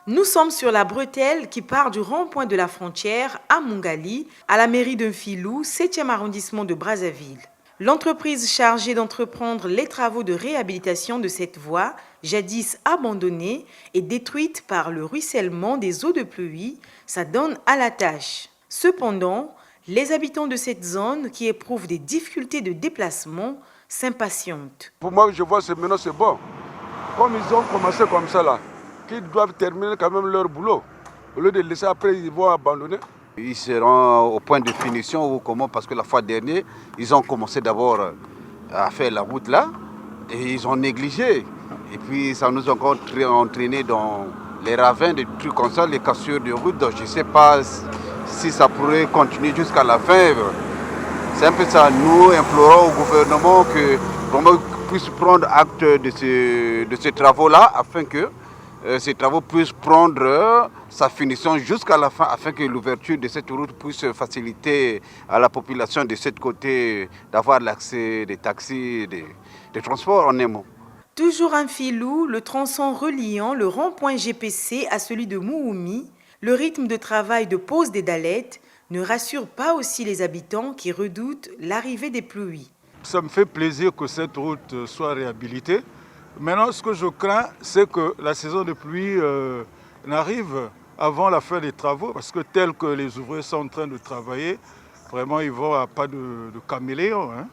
Nous sommes sur la bretelle qui part du rond-point de la frontière à Mungali, à la mairie de Mfilou, 7e arrondissement de Brazzaville. L'entreprise chargée d'entreprendre les travaux de réhabilitation de cette voie, jadis abandonnée et détruite par le ruissellement des eaux de pluie, s'adonne à la tâche. Cependant, les habitants de cette zone qui éprouvent des difficultés de déplacement s'impatientent. Pour moi, je vois que maintenant c'est bon. Comme ils ont commencé comme ça là, qu'ils doivent terminer quand même leur boulot. Au lieu de laisser après, ils vont abandonner. Ils seront au point de finition ou comment, parce que la fois dernière, ils ont commencé d'abord à faire la route là et ils ont négligé. Et puis ça nous a encore entraîné dans les ravins, des trucs comme ça, les cassures de route. Donc je ne sais pas si ça pourrait continuer jusqu'à la fin. C'est un peu ça. Nous implorons au gouvernement que vraiment puisse prendre acte de ces travaux-là afin que ces travaux puissent prendre sa finition jusqu'à la fin afin que l'ouverture de cette route puisse faciliter à la population de ce côté d'avoir l'accès des taxis, des transports en un mot. Toujours un filou, le tronçon reliant le rond-point GPC à celui de Mououmi, le rythme de travail de pose des dalettes ne rassure pas aussi les habitants qui redoutent l'arrivée des pluies. Ça me fait plaisir que cette route soit réhabilitée. Maintenant, ce que je crains, c'est que la saison de pluie n'arrive avant la fin des travaux, parce que tel que les ouvriers sont en train de travailler, vraiment, ils vont à pas de caméléon. Hein.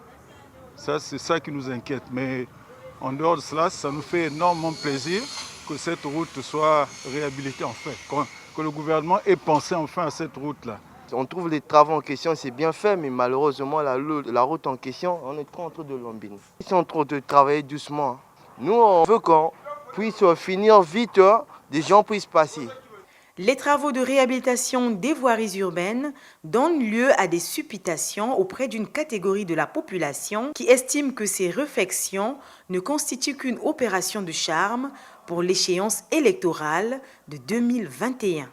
Ça, c'est ça qui nous inquiète. Mais en dehors de cela, ça nous fait énormément plaisir que cette route soit réhabilitée enfin, que le gouvernement ait pensé enfin à cette route-là. On trouve les travaux en question, c'est bien fait, mais malheureusement, la route en question, on est trop en train de l'embiner. Ils sont en train de travailler doucement. Nous, on veut qu'on puisse finir vite, des gens puissent passer. Les travaux de réhabilitation des voiries urbaines donnent lieu à des supputations auprès d'une catégorie de la population qui estime que ces réfections ne constituent qu'une opération de charme pour l'échéance électorale de 2021.